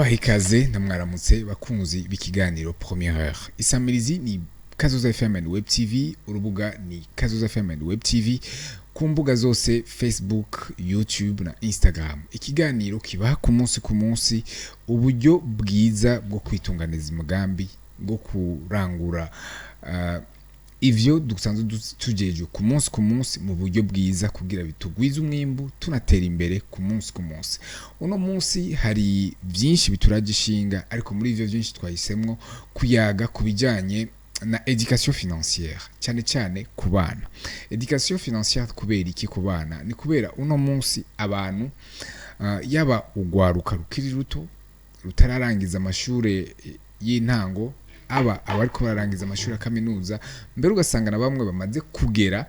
ndabaha ikaze ndamwaramutse bakunzi b'ikiganiro Première Heure. Isamirizi ni Kazoza FM and Web TV, urubuga ni Kazoza FM and Web TV, ku mbuga zose Facebook, YouTube na Instagram. Ikiganiro kibaha ku munsi uburyo bwiza bwo kwitunganiza umugambi, bwo kurangura ivyo dusanzwe tujeje ku munsi mu buryo bwiza kugira bitugwiza umwimbu tunatera imbere ku munsi. Uno munsi hari byinshi bituragishinga, ariko muri ivyo byinshi twahisemwo kuyaga kubijanye na education financière, cyane ku bana. Education financière kubera iki ku bana? Ni kubera uno munsi abantu yaba ugwaruka rukiri ruto rutararangiza amashure y'intango, abariko bararangiza amashuri ya kaminuza, mbere ugasanga na bamwe bamaze kugera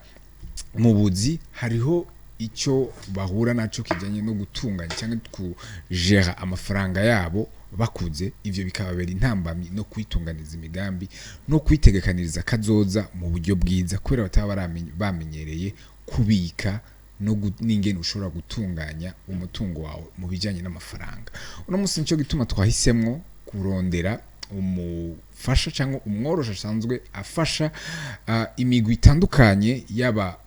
mu buzi, hariho icyo bahura naco kijanye no gutunganya cyangwa kujera amafaranga yabo bakuze. Ivyo bikababera intambamyi no kwitunganiza imigambi no kwitegekaniriza kazoza mu buryo bwiza, kubera bataba bamenyereye kubika n'ingene ushobora gutunganya umutungo wawe mu bijanye n'amafaranga. Uno munsi nico gituma twahisemwo kurondera umufasha cyangwa umworosha asanzwe afasha imigwi itandukanye yaba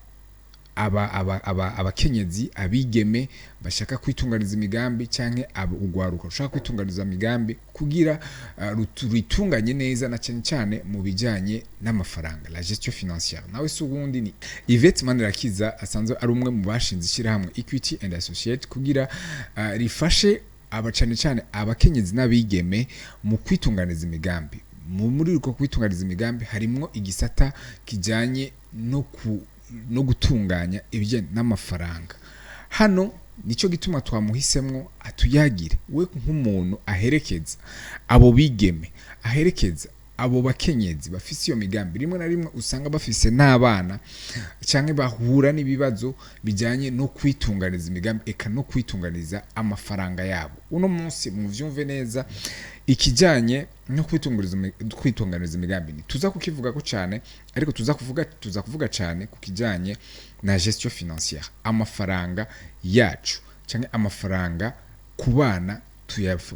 abakenyezi, abigeme bashaka kwitunganiza imigambi cyangwa ugwaruka ushaka kwitunganiza imigambi kugira rutunganye neza, na cyane mu bijanye n'amafaranga, la gestion financière. Nawe sugundi ni Yvette Manirakiza, asanzwe ari umwe mu bashinze ishyirahamwe Equity and Associate kugira rifashe cyane abakenyezi n'abigeme mu kwitunganiza imigambi. Muri uko kwitunganiza imigambi harimo igisata kijanye no gutunganya ibijyanye n'amafaranga. Hano nico gituma twamuhisemwo atuyagire we nk'umuntu aherekeza abo bigeme, aherekeza abo bakenyezi bafise iyo migambi. Rimwe na rimwe usanga bafise n'abana cyangwa bahura n'ibibazo bijanye no kwitunganiza imigambi, eka no kwitunganiza amafaranga yabo. Uno munsi muvyumve neza ikijanye no kwitunganiza imigambi tuza kukivuga ko cyane, ariko tuza kuvuga cyane ku kijanye na gestion financière, amafaranga yacu cyangwa amafaranga ku bana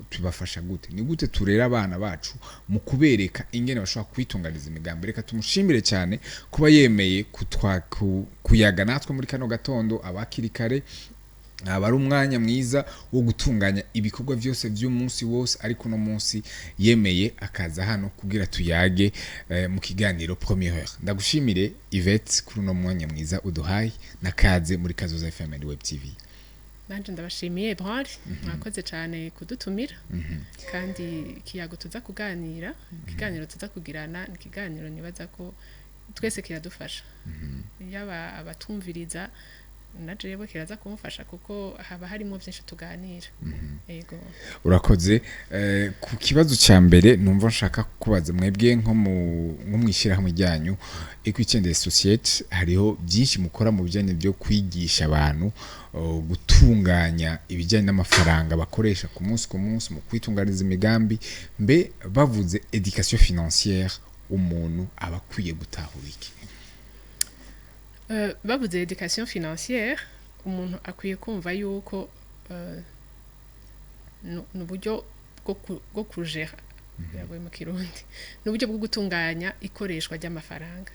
tubafasha gute, ni gute turera abana bacu mu kubereka ingene bashobora kwitunganiza imigambi. Reka tumushimire cyane kuba yemeye kuyaga natwe muri kano gatondo abakiri kare. Abari umwanya mwiza wo gutunganya ibikorwa byose by'umunsi wose, ariko no munsi yemeye akaza hano kugira tuyage mu kiganiro Première Heure. Ndagushimire Yvette kuri no mwanya mwiza uduhaye, nakaze muri Kazoza FM and Web TV. Nanje ndabashimiye Brad, mwakoze cyane kudutumira, kandi kiyago tuza kuganira, ikiganiro tuza kugirana, ikiganiro nibaza ko twese kiradufasha. Yaba abatumviriza naje yebo kiraza kumufasha kuko haba harimo byinshi tuganira. Yego. Urakoze. Ku kibazo cya mbere numva nshaka kubaza mwebwe nko mwishirahamwe ryanyu Equity and Associate, hariho byinshi mukora mu bijyanye byo kwigisha abantu gutunganya ibijyanye n'amafaranga bakoresha ku munsi mu kwitunganiza imigambi. Mbe bavuze education financière, umuntu abakwiye gutahura iki? Bavuze education financière, umuntu akwiye kumva yuko n'uburyo bwo kujera yabaye mu Kirundi, n'uburyo bwo gutunganya ikoreshwa ry'amafaranga.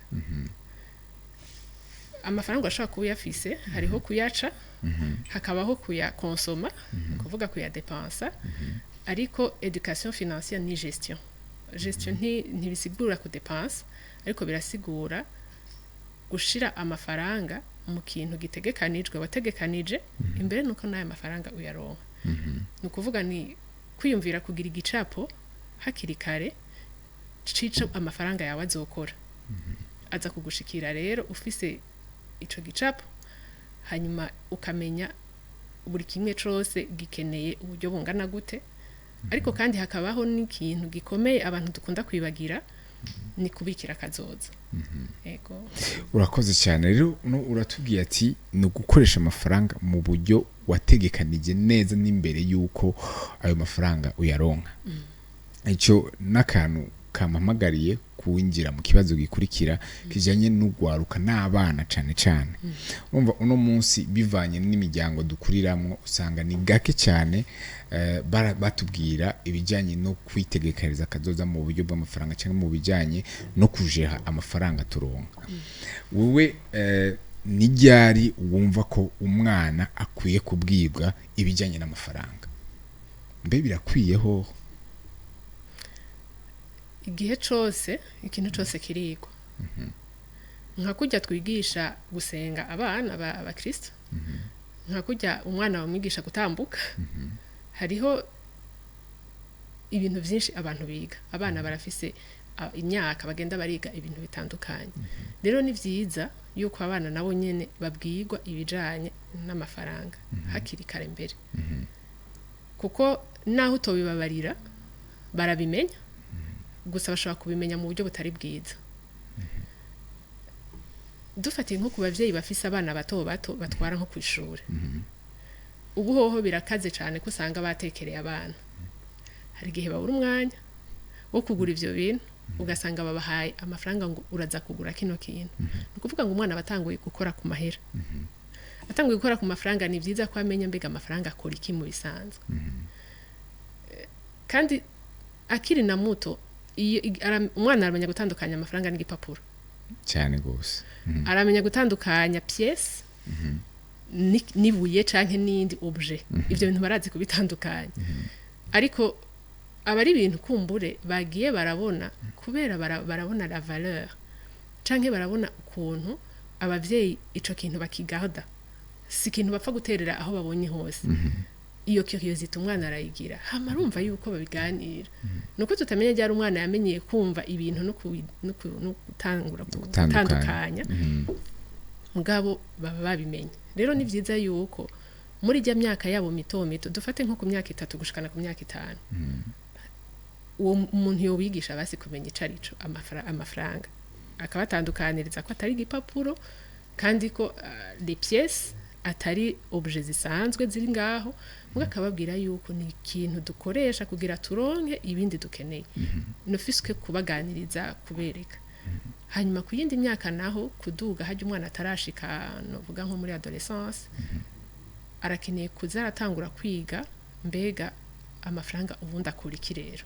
Amafaranga ashobora kuba yafise, hariho kuyaca, hakabaho kuyakonsoma, kuvuga kuyadepensa, ariko education financière ni gestion. Gestion ntibisigura kudepensa, ariko birasigura gushira amafaranga mu kintu gitegekanijwe, wategekanije imbere nuko nayo amafaranga uyaronka. Nukuvuga ni kwiyumvira kugira igicapo hakiri kare cico amafaranga yawe azokora. Aza kugushikira rero ufise ico gicapo, hanyuma ukamenya buri kimwe cyose gikeneye uburyo bungana gute. Ariko kandi hakabaho n'ikintu gikomeye abantu dukunda kwibagira, ni kubikira kazoza. Ego. Urakoze cyane. Rero uratubwiye ati no gukoresha amafaranga mu buryo wategekanije neza n'imbere yuko ayo mafaranga uyaronka. Icyo nakantu kampamagariye kuwinjira mu kibazo gikurikira kijanye n'ugwaruka n'abana cane cane. Urumva uno munsi bivanye n'imiryango dukuriramwo usanga ni gake cyane batubwira ibijyanye no kwitegekariza akazoza mu buryo bw'amafaranga cyangwa mu bijyanye no kujeha amafaranga turonka. Wowe ni ryari wumva ko umwana akwiye kubwibwa ibijyanye n'amafaranga? Mbe birakwiyeho? Igihe cyose ikintu cyose kirigwa. Nka kujya twigisha gusenga abana abakristo, nka kujya umwana bamwigisha gutambuka, hariho ibintu byinshi abantu biga. Abana barafise imyaka bagenda bariga ibintu bitandukanye. Rero ni byiza yuko abana nabo nyene babwirwa ibijanye n'amafaranga hakiri kare mbere, kuko naho utobibabarira barabimenya, gusa bashobora kubimenya mu buryo butari bwiza. Dufatiye nko ku bavyeyi bafise abana bato bato batwara nko kw'ishure, ubu hoho birakaze cyane ko usanga batekereye abana. Hari igihe babura umwanya wo kugura ivyo bintu, ugasanga babahaye amafaranga ngo uraza kugura kino kintu. Ni ukuvuga ngo umwana batanguye gukora ku mahera. Atanguye gukora ku mafaranga, ni byiza ko amenya mbega amafaranga akora iki mu bisanzwe. Kandi akiri na muto umwana aramenya gutandukanya amafaranga n'igipapuro cyane gose. Aramenya gutandukanya pièce nibuye canke n'indi objet. Ivyo bintu barazi kubitandukanya. Ariko abari ibintu kumbure bagiye barabona kubera barabona la valeur canke barabona ukuntu abavyeyi ico kintu bakigarda, si ikintu bapfa guterera aho babonye hose. Iyo curiosité umwana arayigira, hama arumva yuko babiganira. Nuko tutamenya ryari umwana yamenyeye kumva ibintu no gutangura gutandukanya, mugabo baba babimenye. Rero ni vyiza yuko muri rya myaka yabo mito mito, dufate nko ku myaka 3 gushikana ku myaka 5, uwo umuntu yobigisha basi kumenya icarico amafaranga, akabatandukaniriza ko atari igipapuro kandi ko les pièces atari objet zisanzwe ziri ngaho, mugakababwira yuko ni ikintu dukoresha kugira turonke ibindi dukeneye. Nofiske kubaganiriza kubereka. Hanyuma ku yindi myaka naho kuduga haje umwana atarashika no vuga nko muri adolescence, arakeneye kuzaratangura kwiga mbega amafaranga ubundi akora iki rero.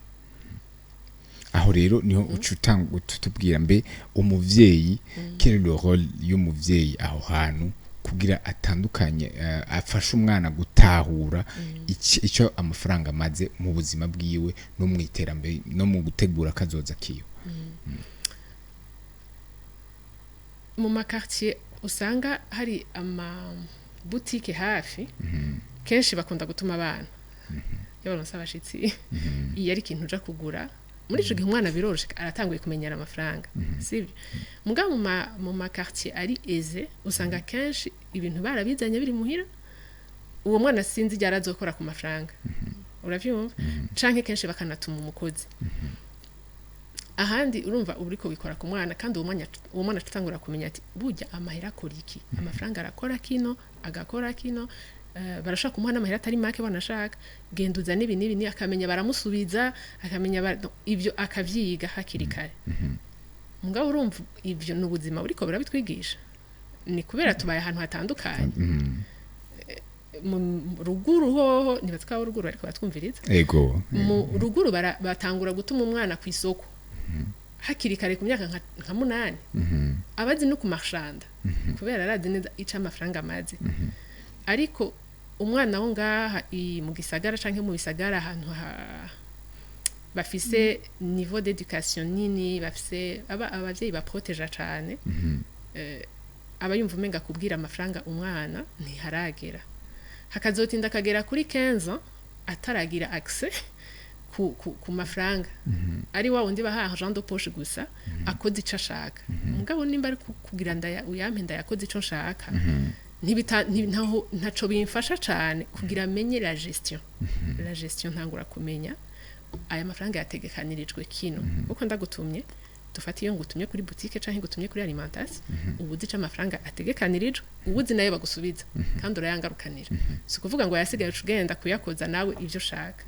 Aho rero niho ucutanga tutubwira mbe umuvyeyi quel est le rôle y'umuvyeyi aho hantu kugira atandukanye afasha umwana gutahura icyo amafaranga amaze mu buzima bwiwe no mu iterambere no mu gutegura kazoza kiyo. Mu makartier usanga hari ama boutique hafi, kenshi bakunda gutuma abana y'abaronsa abashitsi iyo ari ikintu uja kugura. Muri ico gihe umwana biroroshye aratanguye kumenyera amafaranga, sivyo? Muga mu makartier ari aisé usanga kenshi ibintu barabizanye biri muhira, uwo mwana sinzi ryara azokora ku mafaranga. Uravyumva? Canke kenshi bakanatuma umukozi. Ahandi urumva uburiko bikora ku mwana, kandi uwo mwana tutangura kumenya ati burya amahera akora iki, amafaranga arakora kino agakora kino. Barashaka kumuha amahera atari make banashaka, genduza nibi ni akamenya baramusubiza, akamenya ivyo akavyiga hakiri kare. Mugabo urumva ivyo n'ubuzima buriko burabitwigisha, ni kubera tubaye ahantu hatandukanye. Mu ruguru hoho nibatwa ruguru ariko batwumviriza. Ego. Mu ruguru batangura gutuma umwana ku isoko hakiri kare ku myaka nka 8. Abazi no ku marchanda kubera arazi neza ica amafaranga amaze. Ariko umwana wo ngaha mu gisagara canke mu bisagara ahantu bafise niveau d'éducation nini, bafise abavyeyi baproteja cane, abayumva umenga kubwira amafaranga umwana ntiharagera. Hakazotinda kagera kuri 15 ataragira accès ku mafaranga. Ari wa wundi baha argent de poche gusa akoze ico ashaka. Mugabo nimba ari kugira uyampenda yakoze ico nshaka, ntaco bimfasha cyane kugira amenye la gestion. La gestion ntangura kumenya aya mafaranga yategekanirijwe kino, uko ndagutumye dufatiye ngutumye kuri boutique canke ngutumye kuri alimentation, ubuzi ca amafaranga ategekanirijwe, ubuzi nayo bagusubiza kandi urayangarukanira. Si kuvuga ngo yasigaye ucugenda kuyakoza nawe ivyo shaka.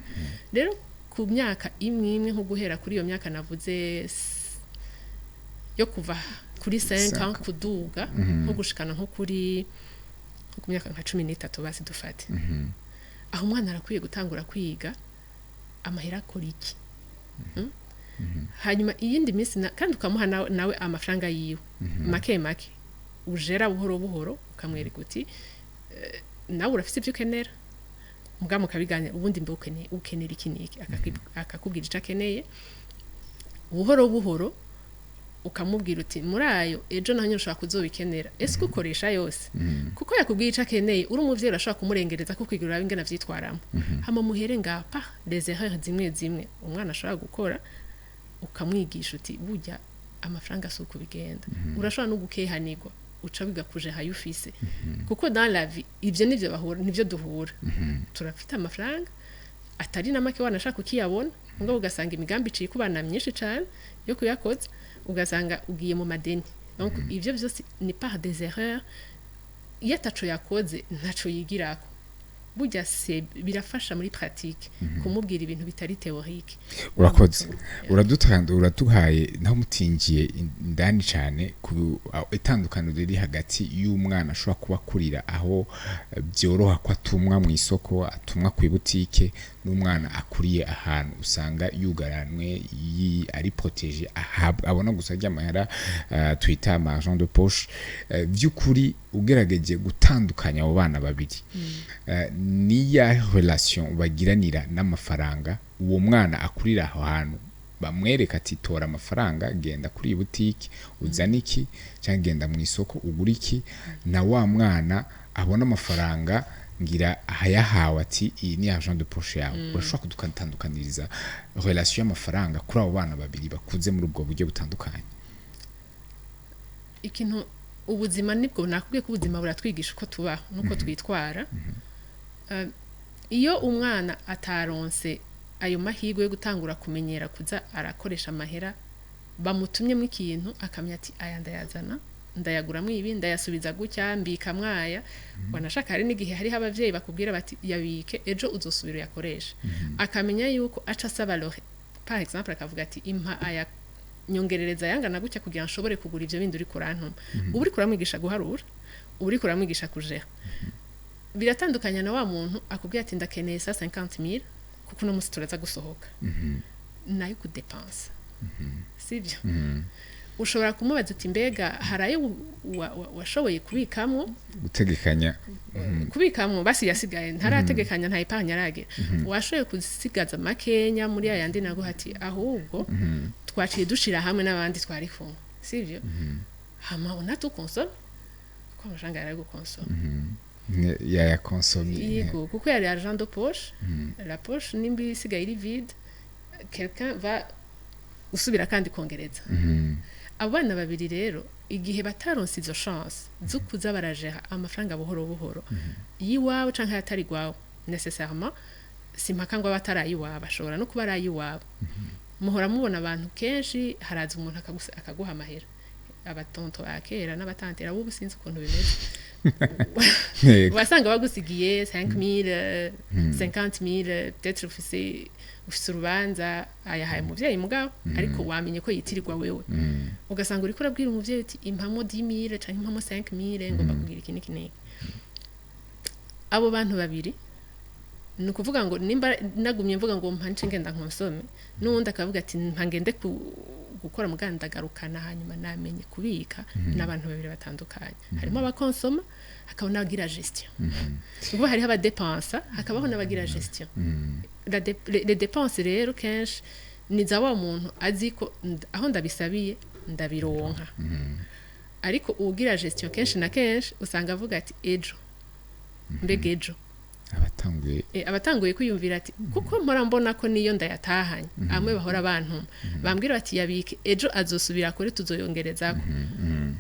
Rero ku myaka imwe nko guhera kuri iyo myaka navuze yo kuva kuri 5 ans kuduga nko gushikana nko kuri ku myaka nka 13 basi dufate aho umwana arakwiye gutangura kwiga amahera akora iki hanyuma iyindi minsi kandi ukamuha nawe amafaranga yiwe make ujera buhoro buhoro ukamwereka uti nawe urafite ibyo ukenera mugabo mukabiganira ubundi mbe ukenera iki niki akakubwira icyo akeneye buhoro buhoro ukamubwira uti muri ayo ejo nanjye ushaka kuzobikenera ese ukoresha yose kuko yakubwiye icyo akeneye uri umuvyeyi urashaka kumurengereza ko kwigurira ingena vyitwaramo hama muhere ngapa des erreurs zimwe umwana ashobora gukora ukamwigisha uti burya amafaranga suko bigenda urashobora no gukehanirwa uca bigakuje hayufise kuko dans la vie ivyo nivyo duhura turafite amafaranga atari na make wanashaka ukiyabona ngo ugasanga imigambi iciye kubana myinshi cyane yo kuyakoza ugasanga ugiye mu madeni donc ivyo byose ni par des erreurs yataco yakoze ntaco yigirako burya birafasha muri pratique kumubwira ibintu bitari théorique urakoze uratuhaye naho mutingiye indani cyane ku itandukano riri hagati y'umwana ashobora kuba kurira aho byoroha ko atumwa mu isoko atumwa ku butike n'umwana akuriye ahantu usanga yugaranwe ari protégé abona gusa ry'amahera twita argent de poche by'ukuri ugerageje gutandukanya abo bana babiri niya relation bagiranira n'amafaranga uwo mwana akurira aho hantu bamwereka ati tora amafaranga genda kuri butike uzana iki cyangwa genda mu isoko ugura iki na wa mwana abona amafaranga ngira hayahawe ati iyi ni argent de poche yawe urashobora kudukantandukaniriza relation y'amafaranga kuri abo bana babiri bakuze muri ubwo buryo butandukanye ikintu ubuzima nibwo nakubwiye ko ubuzima buratwigisha uko tubaho nuko twitwara iyo umwana ataronse ayo mahirwe yo gutangura kumenyera kuza arakoresha amahera bamutumyemo ikintu akamya ati aya ndayazana ndayaguramwe ibi ndayasubiza gutya mbika mwaya wanashaka hari n'igihe hari abavyeyi bakubwira bati yabike ejo uzosubira yakoresha akamenya yuko aca asaba lore par exemple akavuga ati impa aya nyongerereza yangana gutya kugira nshobore kugura ivyo bindi uri kurantuma ubu uri kuramwigisha guharura ubu uri kuramwigisha kujera biratandukanya na wa muntu akubwira ati ndakeneye 150,000 kuko no musi turaza gusohoka nayo kudepensa sibyo ushobora kumubaza uti mbega harayo washoboye kubikamwo gutegekanya kubikamwo basi yasigaye ntarategekanya nta ipanya aragira washoboye kusigaza makenya muri ayandi nago hati ahubwo twaciye dushira hamwe n'abandi twari kumwe sivyo hama unatu console ko amashanga yari gukonsoma ya consommer yego kuko yari argent de poche la poche nimbi sigaye iri vide quelqu'un va usubira kandi kongereza abana babiri rero igihe bataronse izo chance zo kuza barajera amafaranga buhoro buhoro yiwawe canke atari gwawe nécessairement simpaka ngo batarayi waba ashobora no kuba arayi waba muhora mubona abantu kenshi haraza umuntu akaguha amahera abatonto akera n'abatantera bo businzi ukuntu bimeze wasanga bagusigiye 5,000 50,000 peut-être ufise urubanza ayahaye umuvyeyi mugabo ariko wamenye ko yitirirwa wewe ugasanga uri kurabwira umuvyeyi uti impamo 10,000 canke impamo 5,000 ngomba kugira iki niki abo bantu babiri nukuvuga ngo nimba nagumye mvuga ngo mpanje ngenda nkonsome nundi akavuga ati mpangende gukora muganda garukana hanyuma namenye kubika n'abantu babiri batandukanye harimo abakonsoma hakaba n'abagira gestion ubwo hari aba dépenses hakabaho n'abagira gestion les dépenses rero kenshi ni zawa umuntu aziko aho ndabisabiye ndabironka ariko ugira gestion kenshi na kenshi usanga avuga ati ejo mbega ejo abatanguye kwiyumvira ati kuko mpora mbona ko niyo ndayatahanye amwe bahora abantu bambwira bati yabike ejo azosubira kuri tuzoyongerezako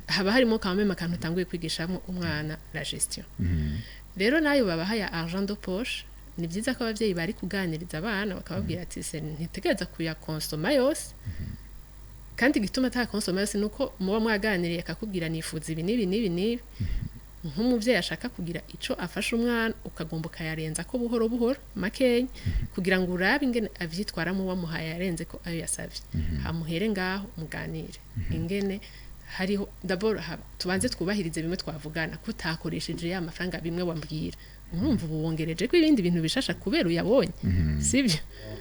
haba harimo kameme akantu utanguye kwigishamo umwana la gestion rero nayo babahaya argent de poche ni byiza ko abavyeyi bari kuganiriza abana bakababwira ati se ntitegeza kuya consoma yose kandi gituma ta consoma yose nuko muba mwaganiriye akakubwira nifuza ibi nibi nk'umuvyeyi ashaka kugira ico afasha umwana ukagomba ukayarenza ko buhoro buhoro makenya kugira ngo urabe ingene avyitwaramo wamuhaye yarenze ko ayo yasavye hamuhere ngaho muganire ingene hariho d'abord tubanze twubahirize bimwe twavugana kutakoresheje ya mafaranga bimwe wambwira urumva ubuwongereje ko ibindi bintu bishasha kubera uyabonye sivyo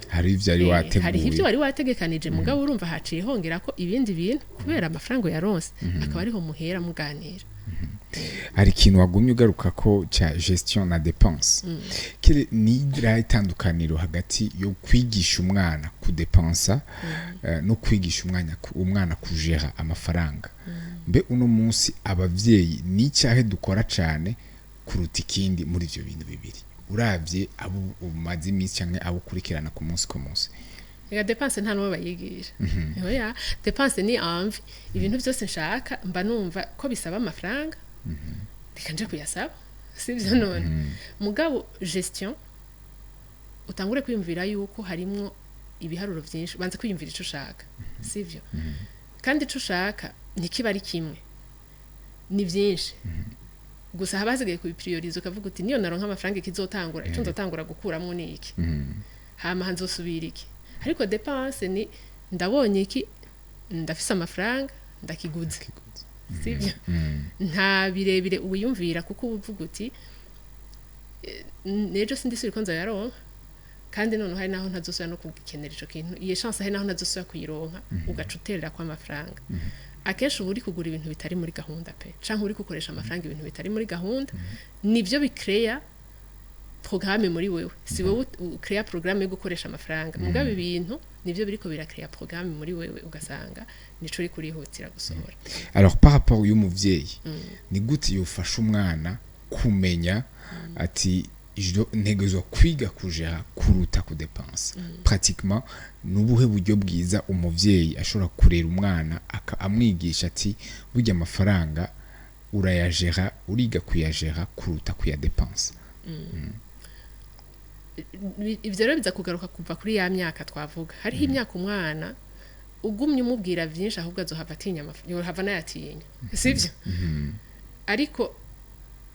hari ivyo ari wateguye hari ivyo wari wategekanije mugabo urumva haciye hongera ko ibindi bintu kubera amafaranga yaronse akaba ariho muhera muganira hari ikintu wagumye ugaruka ko cya gestion na dépense kire ni itandukaniro hagati yo kwigisha umwana kudepensa no kwigisha umwana kujera amafaranga mbe uno munsi abavyeyi ni cyahe dukora cyane kuruta ikindi muri ivyo bintu bibiri uravye abo umaze iminsi cyangwa abo kurikirana ku munsi ku munsi ya dépense nta n'uwo bayigisha oya dépense ni envie ibintu byose nshaka mba numva ko bisaba amafaranga reka nje kuyasaba sivyo none mugabo gestion utangure kwiyumvira yuko harimo ibiharuro byinshi banze kwiyumvira ico ushaka sivyo kandi ico ushaka ntikiba ari kimwe ni byinshi gusa habasigaye kubipriorize ukavuga uti niyo naronka amafaranga ikizotangura ico nzotangura gukuramo ni iki hama hanzosubira iki ariko dépense ni ndabonye iki ndafise amafaranga ndakiguze sivyo nta birebire ubiyumvira kuko uvuga uti nejo sindisubira ko nzayaronka kandi none hari naho ntazosubira no kugikenera ico kintu iyo chance hari naho ntazosubira kuyironka ugacuterera kwa amafaranga akenshi uri kugura ibintu bitari muri gahunda pe canke uri gukoresha amafaranga ibintu bitari muri gahunda nivyo bikreya programme muri wewe si wewe ukreya programme yo gukoresha amafaranga mugabe ibintu nivyo biriko birakreya programme muri wewe ugasanga nico uri kurihutira gusohora alors par rapport y'umuvyeyi ni gute yofasha umwana kumenya ati ntegezo kwiga kujera kuruta kudepensa pratiquement nubuhe buryo bwiza umuvyeyi ashobora kurera umwana amwigisha ati burya amafaranga urayajera uriga kuyajera kuruta kuyadepensa ivyo rero biza kugaruka kuva kuri ya myaka twavuga hariho imyaka umwana ugumye umubwira vyinshi ahubwo azohava atinya yohava nayatinya sivyo ariko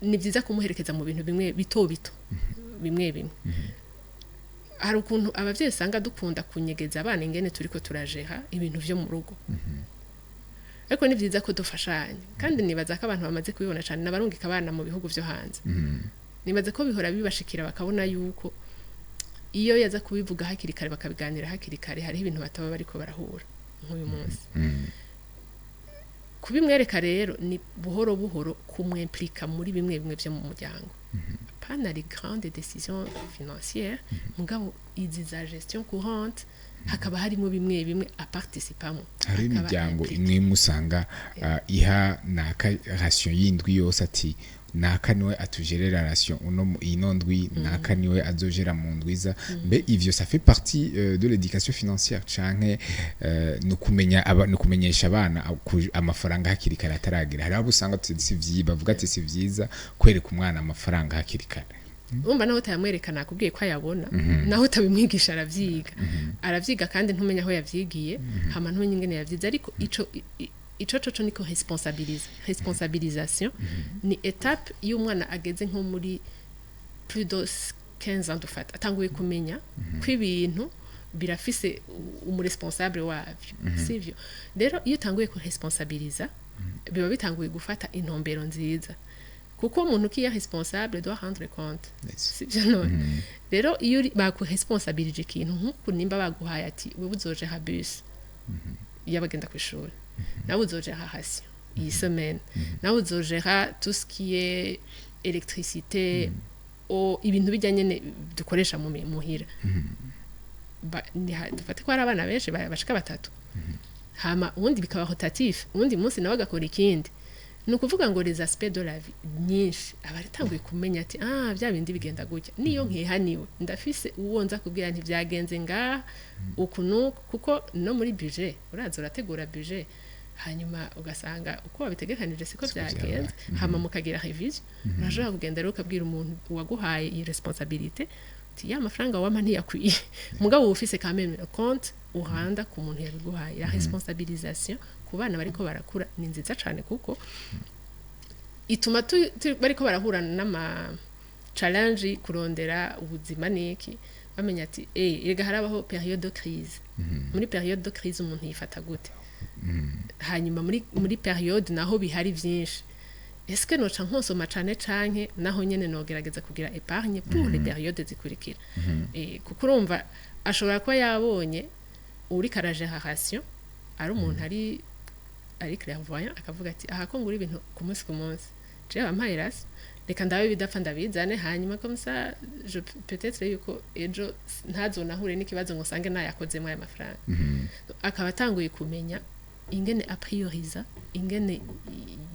ni byiza kumuherekeza mu bintu bimwe bito bimwe hari ukuntu abavyeyi sanga dukunda kunyegeza abana ingene turiko turajeha ibintu vyo mu rugo ariko ni byiza ko dufashanya kandi nibaza ko abantu bamaze kubibona cyane nabarungika abana mu bihugu vyo hanze nibaza ko bihora bibashikira bakabona yuko iyo yaza kubivuga hakiri kare bakabiganira hakiri kare hari ibintu bataba bariko barahura nk'uyu munsi kubimwereka rero ni buhoro buhoro kumwimplika muri bimwe byo mu muryango pana les grandes décisions financières mugabo izi za gestion courante hakaba harimo bimwe a participamo hari imiryango imwe musanga iha naka ration yindwi yose ati naka niwe atugerera ration uno inondwi naka niwe azogera mu ndwiza mbe ivyo ça fait partie de l'éducation financière canke no kumenyesha abana amafaranga hakiri kare ataragira hari abo usanga si bavuga ati si vyiza kwereka umwana amafaranga hakiri kare umva naho utayamwerekana akubwiye ko ayabona naho utabimwigisha aravyiga kandi ntumenya aho yavyigiye hama ntumenye ingene yavyize ariko ico niko responsabilisation ni étape y'umwana ageze nko muri plus de 15 ans dufata atanguye kumenya ko ibintu birafise umuresponsable wavyo sivyo rero iyo utanguye ku responsabiliza biba bitanguye gufata intombero nziza kuko umuntu kiya responsable doit rendre compte sivyo none rero iyo baku responsabilije ikintu nkuko nimba baguhaye ati wewe uzoje ha bus yabagenda ku ishuri nawe uzogera hasi iyi semaine nawe uzogera tout ce qui est électricité ibintu bijyanye dukoresha mu muhira dufate ko ari abana benshi bashika batatu hama ubundi bikaba rotatif ubundi munsi nawe agakora ikindi ni ukuvuga ngo les aspects de la vie nyinshi abaritanguye kumenya ati bya bindi bigenda gutya niyo nkihaniwe ndafise uwo nza kubwira nti byagenze nga ukunu kuko no muri budget uraza urategura budget hanyuma ugasanga uko wabitegekanije siko byagenze hama mukagira revision urashobora kugenda rero ukabwira umuntu waguhaye iyi responsabilité ati ya mafaranga wampa ntiyakwiye mugabo ufise quand même compte uranda ku muntu yabiguhaye la responsabilisation ku bana bariko barakura ni nziza cyane kuko ituma bariko barahura n'ama challenge kurondera ubuzima niki bamenya ati ega harabaho periode de crise muri periode de crise umuntu yifata gute hanyuma muri periode naho bihari vyinshi est-ce que noca nkonsoma cane canke naho nyene nogerageza kugira épargne pour les périodes zikurikira kuko urumva ashobora kuba yabonye uri caragération ari umuntu ari clairvoyant akavuga ati aha ko ngura ibintu ku munsi je bampaye rasi reka ndabe bidapfa ndabizane hanyuma comme ça je peut-être yuko ejo ntazonahure n'ikibazo ngo sange nayakozemo aya mafaranga akaba atanguye kumenya ingene a prioriza ingene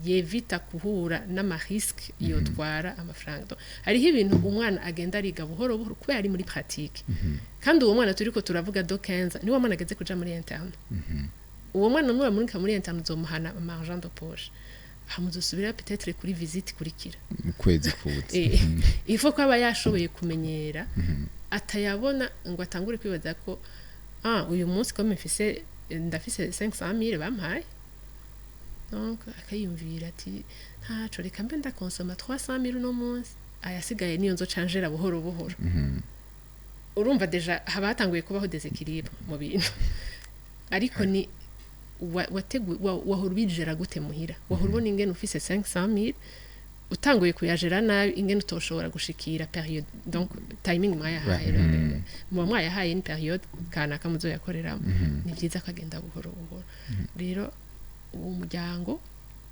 yevita kuhura n'amariske yotwara amafaranga hariho ibintu umwana agenda ariga buhoro buhoro kubera ari muri pratique kandi uwo mwana turiko turavuga do 15 niwe mwana ageze kuja muri interne uwo mwana n'uwo muri interne uzomuhana argent de poche hamuzosubira peut-être kuri visite kurikira mu kwezi kutse ifo ko aba yashoboye kumenyera atayabona ngo atangure kwibaza ko uyu munsi ko ndafise 500,000 bampaye donc akayumvira ati ntaco reka mbe ndakonsoma 300,000 no munsi ayasigaye niyo nzo changera buhoro buhoro urumva deja habatanguye kubaho déséquilibre mu bintu ariko ni wahora ubijera gute muhira wahora ubona ingene ufise 500,000 utanguye kuyajera nabi ingene utoshobora gushikira period donc timing mwayahaye mu mwayahaye ni period kana kamuzo yakoreramo ni byiza kagenda buhoro buhoro rero uwo muryango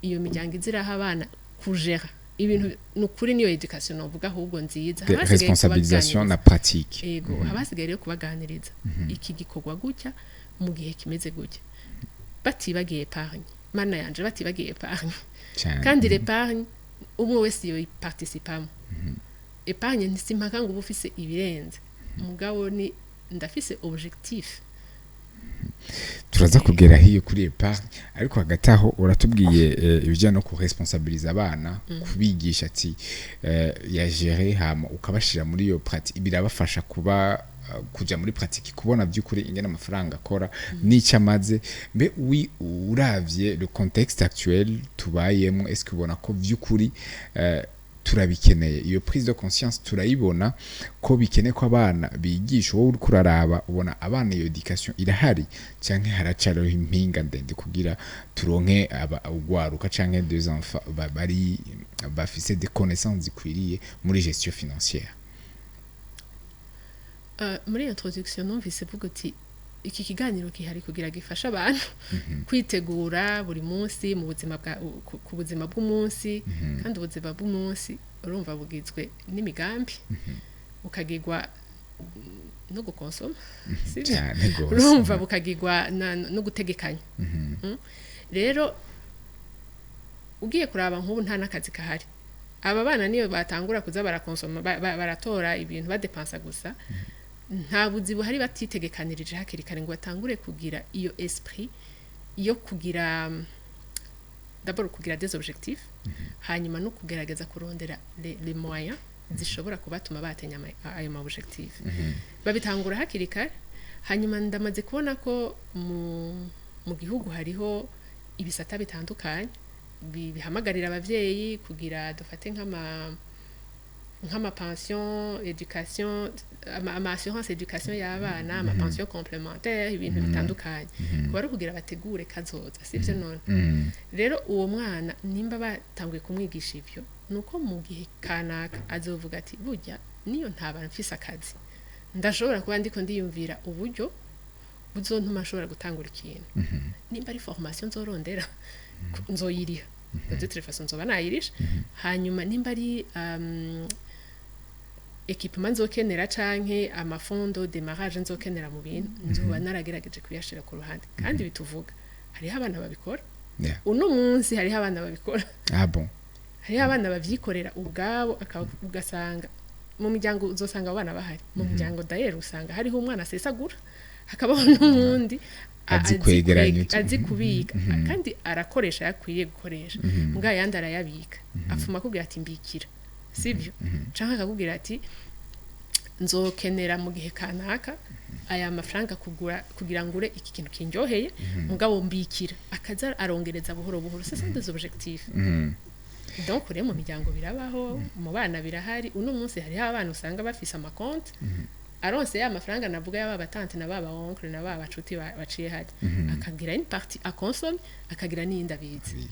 iyo miryango iziraho abana kujera ibintu nukuri niyo education novuga ahubwo nziza responsabilisation na pratique yego habasigaye rero kubaganiriza iki gikorwa gutya mu gihe kimeze gutya batibagiye épargne mana yanje batibagiye épargne kandi l'épargne umwe wese yo participamo épargne ntisimaka ngo ubufise ibirenze mugabo ni ndafise objectif turaza kugera hiyo kuri épargne ariko hagati aho uratubwiye ibijya no ku responsabiliser abana kubigisha ati ya gérer hama ukabashira muri iyo pratique birabafasha kuba kuja muri pratique kubona byukuri ingena amafaranga akora n'icyamaze mbe uravye le contexte actuel tubayemo est-ce que ubona ko byukuri turabikeneye iyo prise de conscience turayibona ko bikeneye ko abana bigisha wowe uri kuraraba ubona abana iyo education irahari canke haracaro impinga ndende kugira turonke ugwaruka canke des enfants bari bafise des connaissances zikwiriye muri gestion financière muri introduction numvise vuga ati iki kiganiro kihari kugira gifasha abantu kwitegura buri munsi mu buzima bwa ku buzima bw'umunsi kandi ubuzima bw'umunsi urumva bugizwe n'imigambi ukagirwa no gukonsoma urumva bukagirwa no gutegekanya rero ugiye kuraba nk'ubu nta nakazi kahari aba bana niyo batangura kuza barakonsoma baratora ibintu badepansa gusa nta buzi buhari batitegekanirije hakiri kare ngo batangure kugira iyo esprit yo kugira d'abord kugira des objectifs hanyuma no kugerageza kurondera les moyens zishobora kubatuma batenya ayo ma objectif babitangura hakiri kare hanyuma ndamaze kubona ko mu gihugu hariho ibisata bitandukanye bihamagarira abavyeyi kugira dufate nk'ama pension education ama assurance education y'abana ama pension complémentaire ibintu bitandukanye kuba kugira bategure kazoza sivyo none rero uwo mwana nimba batanguye kumwigisha ivyo nuko mu gihe kanaka azovuga ati burya niyo ntaba mfise akazi ndashobora kuba ndiko ndiyumvira uburyo buzontuma ashobora gutangura ikintu nimba ari formation nzorondera nzoyiriha de toute façon nzoba nayirisha hanyuma nimba ari equipement nzokenera canke amafondo démarrage nzokenera mu bintu nzoba naragerageje kuyashira ku ruhande kandi bituvuga hariho abana babikora uno munsi hariho abana babikora bon hariho abana bavyikorera ubwabo ugasanga mu miryango uzosanga abana bahari mu miryango d'ailleurs usanga hariho umwana asesagura hakabaho n'umundi azi kubika kandi arakoresha yakwiye gukoresha mbwa yandi arayabika afuma kubwira ati mbikira sivyo canka akakubwira ati nzokenera mu gihe kanaka aya mafaranga kugira ngure iki kintu kinjoheye mugabo mbikira akaza arongereza buhoro buhoro c'est ça des objectifs donc rero mu miryango birabaho mu bana birahari uno munsi hariho abana usanga bafise amakonti aronse ya mafaranga navuga y'aba batante na baba oncle na baba bacuti baciye hari akagira une partie à consommer akagira n'iyindi abizi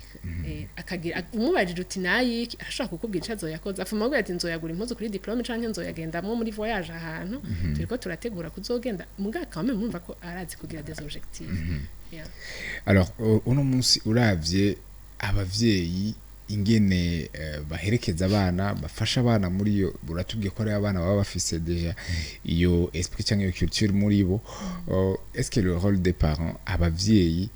akagira umubajije uti nayiki arashaka kukubwira icazo yakoze afuma ngo ati nzoyagura impuzu kuri diplome canke nzoyagendamwo muri voyage ahantu turiko turategura kuzogenda mugaka kame mwumva ko arazi kugira des objectifs alors uno munsi uravye abavyeyi ingene baherekeza abana bafasha abana muri yo buratubwiye ko ari abana baba bafise deja iyo esprit cyangwa iyo culture muri bo est-ce que le rôle des parents abavyeyi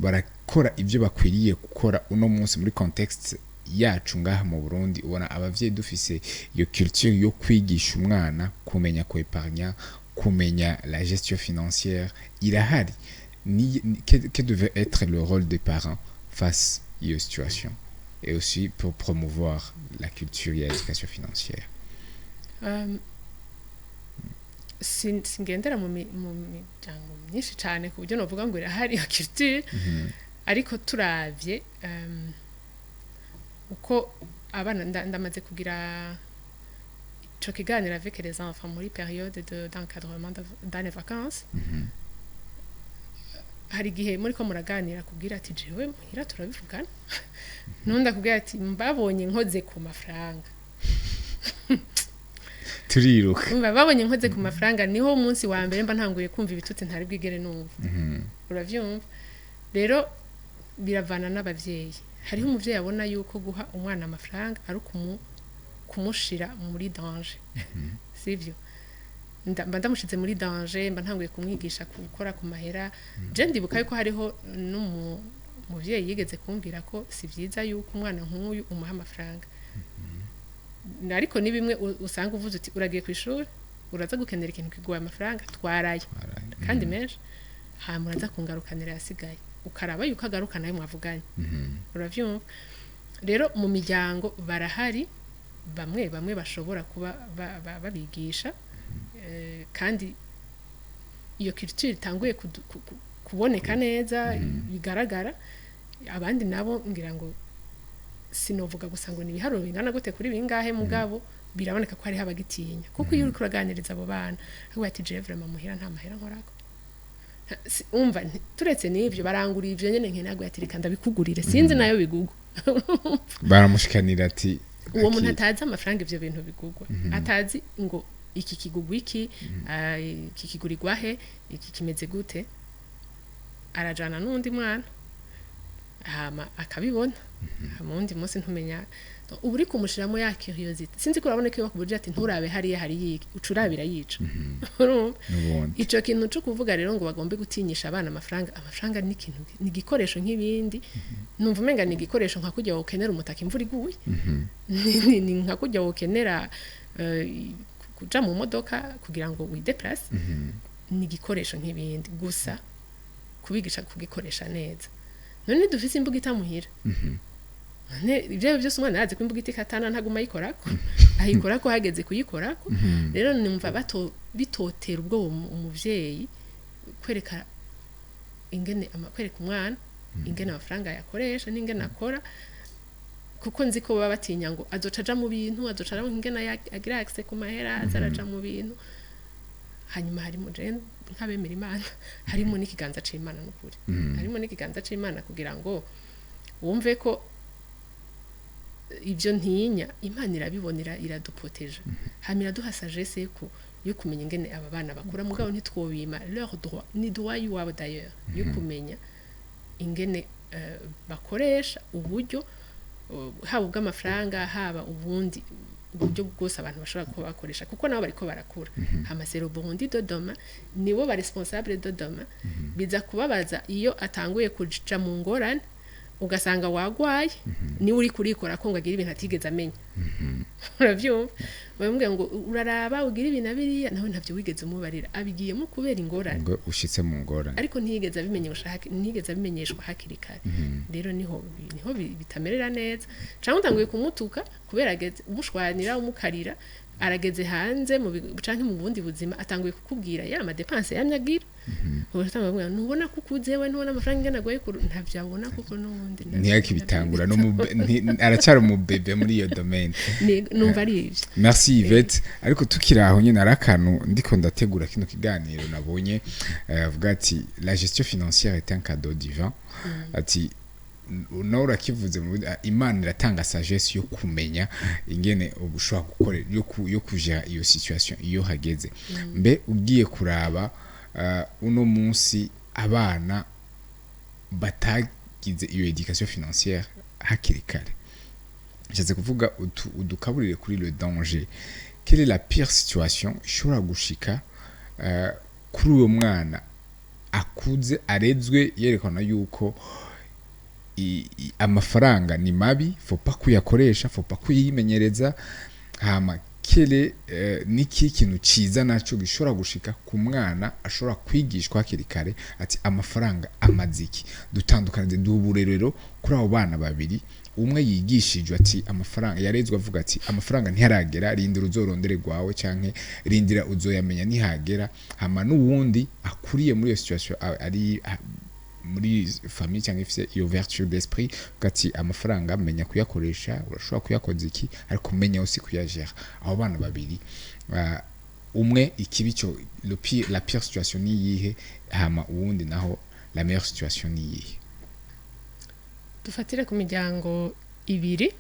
barakora ibyo bakwiriye gukora uno munsi muri contexte yacu ngaha mu Burundi ubona abavyeyi dufise iyo culture yo kwigisha umwana kumenya ko épargner kumenya la gestion financière irahari que devait être le rôle des parents face à cette situation et aussi pour promouvoir la culture et l'éducation financière. Singendera mu miryango myinshi cyane ku buryo novuga ngo irahari iyo culture ariko turavye uko abana ndamaze kugira ico kiganiro avec les enfants muri période d'encadrement dans les vacances hari gihe muri ko muraganira kubwira ati jewe muhira turabivugana nunda kubwira ati mbabonye nkoze ku mafaranga turiruka babonye nkoze ku mafaranga niho umunsi wa mbere mba ntanguye kumva ibitutsi ntari bwigere numva uravyumva rero biravana n'abavyeyi hariho umuvyeyi abona yuko guha umwana amafaranga ari kumushira muri danger sivyo mba ndamushize muri danger mba ntanguye kumwigisha gukora ku mahera je ndibuka yuko hariho n'umuvyeyi yigeze kumbwira ko si vyiza yuko umwana nk'uyu umuha amafaranga ariko ni bimwe usanga uvuze uti uragiye ku ishuri uraza gukenera ikintu kiguha amafaranga twaraye kandi menshi hama uraza kungarukanira yasigaye ukaraba yuko agaruka nawe mwavuganye uravyumva rero mu miryango barahari bamwe bashobora kuba babigisha kandi iyo culture itanguye kuboneka neza bigaragara abandi nabo ngira ngo sinovuga gusa ngo ni ibiharuro bingana gute kuri bingahe mugabo biraboneka ko hari habagitinya kuko iyo uri kuraganiriza abo bana aho ati je vraiment muhira nta mahera nkorako umva turetse n'ivyo barangura ivyo nyene nkenago yatirika ndabikugurire sinzi nayo bigugu baramushikanira ati uwo muntu atazi amafaranga ivyo bintu bigugwa atazi ngo iki kigugwa iki kigurirwa he iki kimeze gute arajana n'undi mwana hama akabibona hamundi munsi ntumenya uburi kumushiramo ya curiosity sinzi ko urabona ko bakubuje ati nturabe hariya hari yiki ucurabira yica ico kintu cyo kuvuga rero ngo bagombe gutinyisha abana amafaranga ni kintu ni gikoresho nk'ibindi numva umenga ni gikoresho nka kujya wokenera umutaka imvura iguye ni nka kujya wokenera kuja mu modoka kugira ngo wideplace ni gikoresho nk'ibindi gusa kubigisha kugikoresha neza none dufise imbuga itamuhira ibyo byose umwana yazi ko imbuga itikatana ntaguma ayikorako ayikorako hageze kuyikorako rero numva bitotera ubwo umuvyeyi kwereka kwereka umwana ingene amafaranga yakoresha n'ingene akora kuko nzi ko baba batinya ngo azocaja mu bintu azocaja ingene agira access ku mahera azaraja mu bintu hanyuma hari mu nk'abemera Imana harimo n'ikiganza c'Imana n'ukuri harimo n'ikiganza c'Imana kugira ngo wumve ko ibyo ntinya Imana irabibonera iraduproteje hamira duha sagesse yo kumenya ingene aba bana bakura mugabo ntitwobima leur droit ni droit yuwabo d'ailleurs yo kumenya ingene bakoresha uburyo haba ubw'amafaranga haba ubundi uburyo bwose abantu bashobora kuba bakoresha kuko nabo bariko barakura amasero Burundi Dodoma nibo ba responsable Dodoma biza kubabaza iyo atanguye kuja mu ngorane ugasanga wagwaye ni uri kurikora ko ngagira ibintu atigeze amenya uravyumva bamwe ngo uraraba ugira ibintu abiriya nawe ntavyo wigeze umubarira abigiyemo kubera ingorane ngo ushitse mu ngorane ariko ntiyigeze abimenyeshwa hakiri kare rero niho bitamerera neza cyangwa utanguye kumutuka kubera umushwanira umukarira arageze hanze canke mu bundi buzima atanguye kukubwira ya ma dépense yamyagira uratanga ntubona ko ukuzewe ntubona amafaranga ingana goye ntavyo abona kuko n'ubundi ntiyakibitangura no aracyari mu bebe muri iyo domaine numva ari ivyo merci Yvette ariko tukiraho nyine arakanu ndiko ndategura kino kiganiro nabonye avuga ati la gestion financière est un cadeau divin ati nawe urakivuze imana iratanga sagesse yo kumenya ingene ubushobora gukora yo kuja iyo situation iyo hageze mbe ugiye kuraba uno munsi abana batagize iyo education financière hakiri kare nshatse kuvuga udukaburire kuri le danger quelle est la pire situation ishobora gushika kuri uwo mwana akuze arezwe yerekana yuko amafaranga ni mabi faut pas kuyakoresha faut pas kuyimenyereza hama kele niki kintu ciza naco gishobora gushika ku mwana ashobora kwigishwa hakiri kare ati amafaranga amaziki dutandukanye duburerero kuri abo bana babiri umwe yigishijwe ati amafaranga yarezwe avuga ati amafaranga ntiharagera rindira uzorondere gwawe canke rindira uzoyamenya nihagera hama n'uwundi akuriye muri iyo situation ari muri famille cyangwa ifise iyo vertu d'esprit gati amafaranga menya kuyakoresha urashobora kuyakoza iki ariko menya aussi kuyagera abo bana babiri umwe ikibi cyo la pire situation ni yihe hama uwundi naho la meilleure situation ni yihe dufatire ku miryango ibiri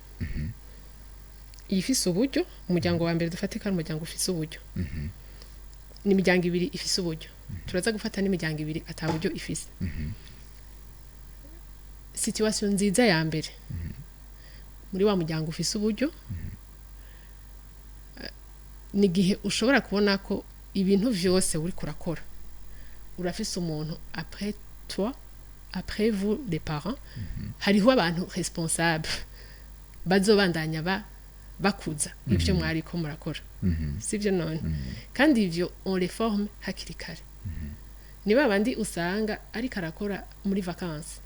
ifise uburyo umuryango wa mbere dufatika ari umuryango ufise uburyo ni imiryango ibiri ifise uburyo turaza gufata n'imiryango ibiri ataburyo ifise situation nziza ya mbere muri wa muryango ufise uburyo ni gihe ushobora kubona ko ibintu vyose uri kurakora urafise umuntu après toi après vous les parents hariho abantu responsable bazobandanya bakuza ivyo mwari ko murakora sivyo none kandi ivyo on les forme hakiri kare niba bandi usanga ari karakora muri vacances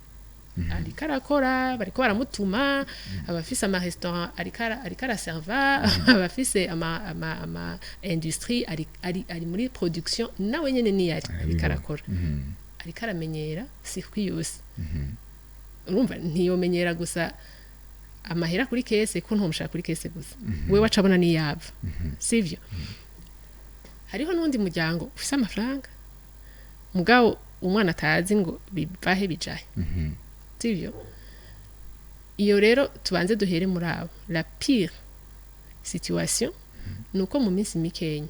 ari karakora bariko baramutuma abafise ama restaurant ari karaserva abafise ama industrie ari muri production nawe nyene ni ari karakora ari karamenyera circuit yose urumva ntiyomenyera gusa amahera kuri kese ko ntomushaka kuri kese gusa we wacabona ni yava sivyo hariho n'undi muryango ufise amafaranga mugabo umwana atazi ngo bivahe bijahe sivyo iyo rero tubanze duhere muri abo la pire situation nuko mu minsi mikenya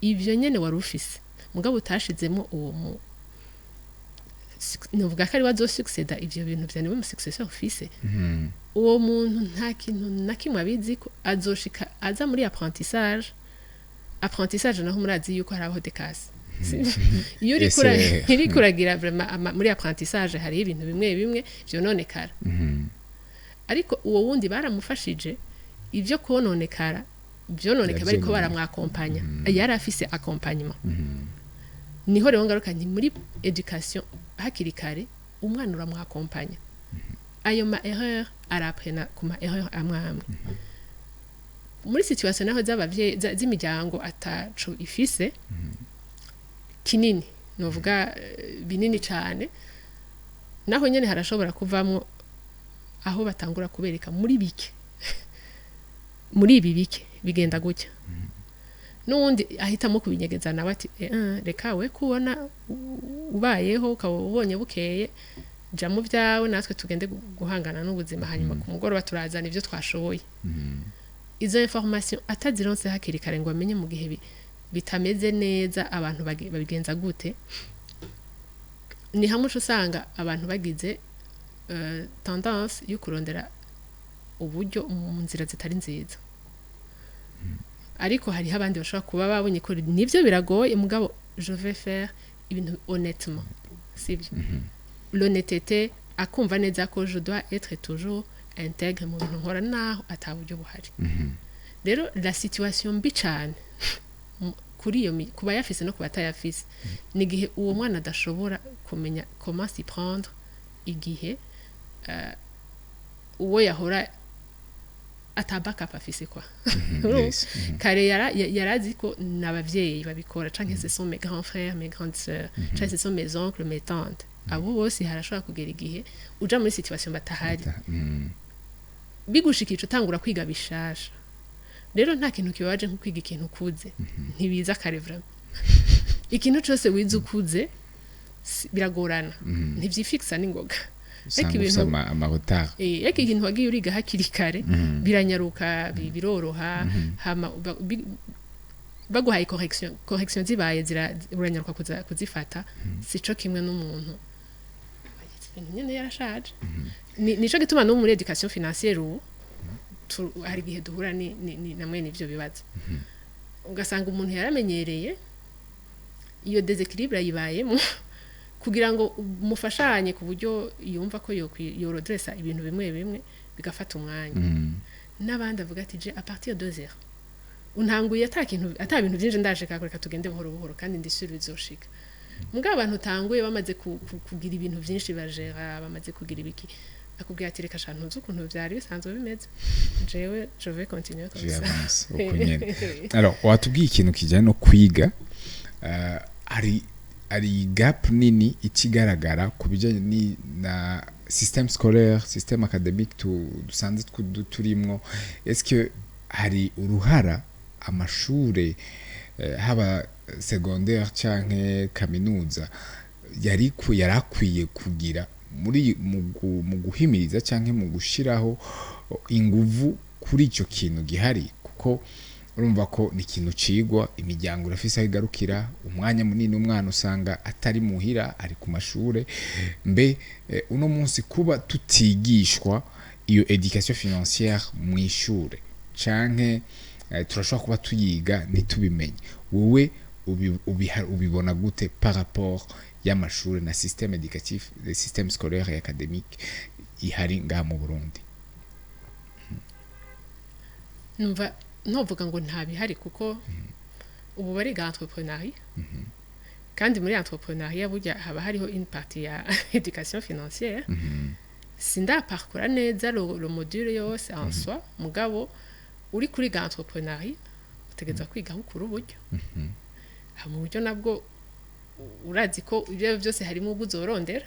ivyo nyene wari ufise mugabo utashizemo uwo nuvuga ko ari wazosucceda ivyo bintu vyane mu successor ufise uwo muntu nta kintu na kimwe abizi ko azoshika aza muri apprentissage naho murazi yuko hari aho dekase iyo uri kuragira vraiment muri apprentissage hari ibintu bimwe vyononekara ariko uwo wundi baramufashije ivyo kononekara bariko baramwakompanya yari afise accompagnement niho rero ngaruka nti muri education hakiri kare umwana uramwakompanya ayo ma erreur araprena kuma erreur amwamwe muri situation naho z'abavye z'imiryango ataco ifise kinini novuga binini cyane naho nyene harashobora kuvamwo aho batangura kubereka muri bike muri ibi bike bigenda gutya nundi ahitamo kubinyegeza nawe ati reka we kubona ubayeho ukabonye bukeye ja mu byawe natwe tugende guhangana n'ubuzima hanyuma ku mugoroba turazana ivyo twashoboye izo information atazironse hakiri kare ngo amenye mu gihe bitameze neza abantu babigenza gute ni hamwe usanga abantu bagize tendance yo kurondera uburyo mu nzira zitari nziza ariko hari abandi bashobora kuba babonye ko nivyo biragoye mugabo je vais faire ibintu honnêtement sivyo l'honnêteté akumva neza ko je dois être toujours intègre mu bintu nkora naho ataburyo buhari rero la situation mbi cyane kuri iyo kuba yafise no kuba atayafise ni gihe uwo mwana adashobora kumenya comment s'y prendre igihe uwo yahora ata backup afise kwa yes. kare yarazi ko n'abavyeyi babikora canke ce sont mes grands frères mes grandes sœurs canke ce sont mes oncles mes tantes abo bose harashobora kugera igihe uja muri situation batahari bigushikije utangura kwiga bishasha rero nta kintu kibaje nko kwiga ikintu ukuze ntibiza kare vraiment ikintu cyose wize ukuze biragorana ntivyifixa n'ingoga usanga ufise amaretard eki ikintu wagiye uriga hakiri kare biranyaruka biroroha hama baguhaye correction zibaye uranyaruka kuzifata sico kimwe n'umuntu nyene yarashaje nico gituma no muri education financière hari gihe duhura ni namwe nivyo bibazo ugasanga umuntu yaramenyereye iyo déséquilibre yibayemo kugira ngo mufashanye ku buryo yumva ko yorodressa ibintu bimwe bimwe bigafata umwanya n'abandi avuga ati je à partir de 0 untanguye ata bintu byinje ndashika kureka tugende buhoro buhoro kandi ndi sûr bizoshika mugabo abantu tanguye bamaze kugira ibintu byinshi bajera bamaze kugira ibiki akubwira ati reka shantu nzi ukuntu byari bisanzwe bimeze jewe je vais continuer comme ça alors watubwiye ikintu kijanye no kwiga ari gap nini ikigaragara ku bijanye na système scolaire système académique dusanzwe turimwo est-ce que hari uruhara amashure haba secondaire canke kaminuza yarakwiye kugira muri mu guhimiriza canke mu gushiraho inguvu kuri ico kintu gihari kuko urumva ko ni ikintu cigwa imiryango urafise igarukira umwanya munini umwana usanga atari muhira ari ku mashure mbe uno munsi kuba tutigishwa iyo education financière mu ishure canke turashobora kuba tuyiga ntitubimenye wowe ubibona gute par rapport y'amashure na système éducatif le système scolaire et académique ihari ngaha mu Burundi numva novuga ngo ntabihari kuko ubu bari ga entrepreneuria kandi muri entrepreneuria burya haba hariho une partie ya education financière sinda parcours neza le module yose en soi mugabo uri kuri ga entrepreneuria utegeza kwiga ukuru buryo mu buryo nabwo urazi ko ibyo byose harimo ubuzorondera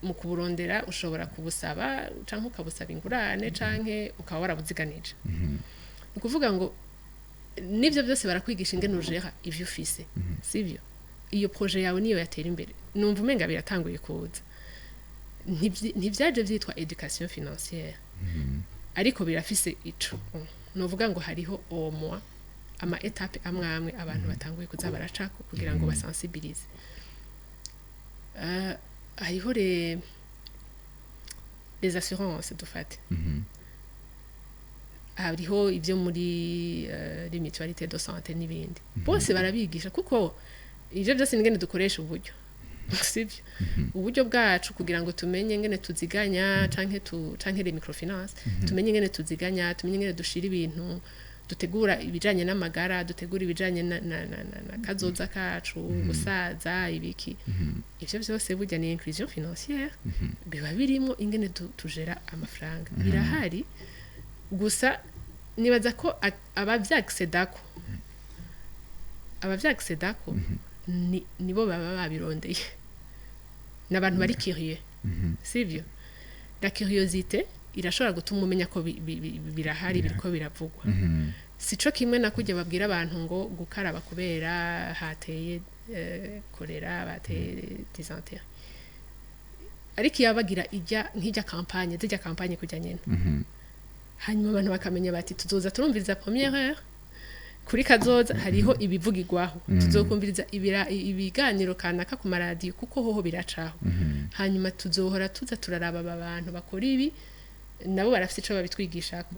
mu kuburondera ushobora kubusaba canke ukabusaba ingurane canke ukaba warabuziganije ukuvuga ngo nivyo byose barakwigisha ingene ujera ivyo ufise sivyo iyo projet yawe niyo yatera imbere numva umenga biratanguye kuza ntivyaje vyitwa education financière ariko birafise ico novuga ngo hariho omwa ama étape amwe abantu batanguye kuza baracako kugira ngo basensibilize hariho les assurances dufate hariho ibyo muri les mutualités de santé n'ibindi bose barabigisha kuko ivyo byose ngene dukoresha uburyo sibyo uburyo bwacu kugira ngo tumenye ngene tuziganya canke les microfinance tumenye ngene tuziganya tumenye ngene dushira ibintu dutegura ibijanye n'amagara dutegura ibijanye na kazoza kacu gusaza ibiki ivyo byose burya ni inclusion financière biba birimo ingene tujera amafaranga birahari gusa nibaza ko abavyaccedako nibo baba babirondeye n'abantu bari curieux sivyo la curiosité irashobora gutuma umenya ko birahari biriko biravugwa sico kimwe nakujya babwira abantu ngo gukaraba kubera hateye kolera bateye dysenterie ariko yabagira nk'ijya campagne kujya nyene hanyuma abantu bakamenya bati tuzoza turumviriza première heure kuri kazoza hariho ibivugirwaho tuzokumviriza ibiganiro kanaka ku maradiyo kuko hoho biracaho hanyuma tuzohora tuza turaraba abantu bakora ibi nabo barafite ico babitwigishako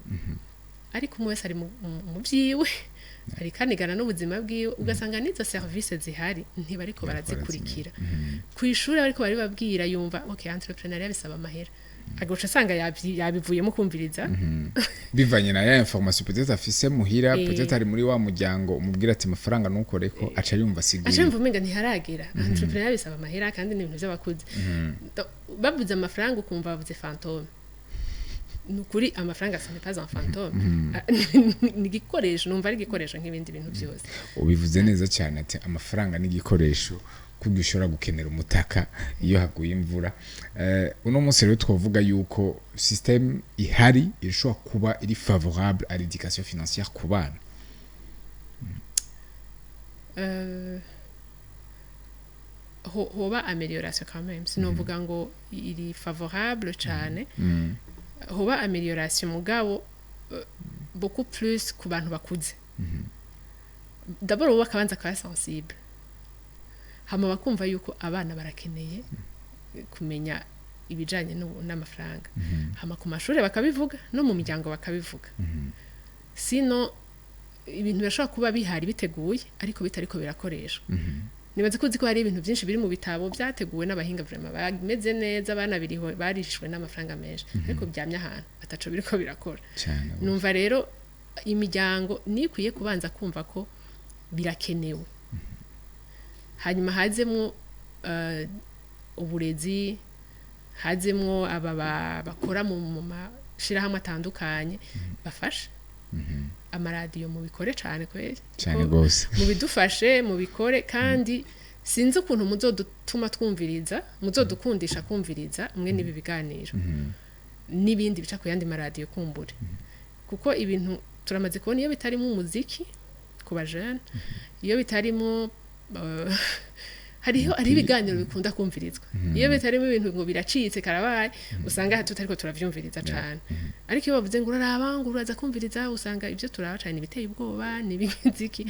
ariko umwe wese ari mu byiwe ari kanigana n'ubuzima bwiwe ugasanga n'izo service zihari ntibariko barazikurikira ku ishuri ariko bari babwira yumva okay entrepreneuria bisaba amahera agoca asanga yabivuyemo kumviriza bivanye na ya information peut-être afise muhira peut-être ari muri wa muryango umubwira ati amafaranga nukoreko aca yumva sigura aca yumva umenga ntiharagera entrepreneuria bisaba amahera kandi n'ibintu by'abakuze bavuze amafaranga ukumva bavuze fantôme. nukuri amafaranga ce n'est pas un fantôme ni igikoresho numva ari igikoresho nk'ibindi bintu byose ubivuze neza cyane ati amafaranga ni igikoresho kuko ushobora gukenera umutaka iyo haguye imvura uno munsi rero twavuga yuko système ihari irashobora kuba iri favorable à l'éducation financière ku bana hoba amélioration quand même sinovuga ngo iri favorable cyane hoba amélioration mugabo beaucoup plus ku bantu bakuze d'abord uba kabanza kwa sensible hama bakumva yuko abana barakeneye kumenya ibijanye n'amafaranga hama ku mashuri bakabivuga no mu miryango bakabivuga sino ibintu birashobora kuba bihari biteguye ariko bitariko birakoreshwa nibaze ko ziko hari ibintu byinshi biri mu bitabo byateguwe n'abahinga vraiment bameze neza abana biriho barishwe n'amafaranga menshi ariko byamya ahantu ataco biriko birakora numva rero imiryango nikwiye kubanza kumva ko birakenewe hanyuma hazemwo uburezi hazemwo aba bakora mu mashirahamwe atandukanye bafasha amaradiyo mu bikore cyane kweri cyane gose mu bidufashe mu bikore kandi sinzi ukuntu muzodutuma twumviriza muzodukundisha kumviriza umwe nibi biganiro nibindi bica ku yandi maradiyo kumbure kuko ibintu turamaze kubona iyo bitarimo umuziki ku bajene iyo bitarimo hariho ari ibiganiro bikunda kumvirizwa iyo bitarimo ibintu ngo biracitse karabaye usanga tutariko turavyumviriza cyane ariko iyo bavuze ngo uraraba ngo uraza kumviriza usanga ibyo turaba cyane biteye ubwoba nibiziki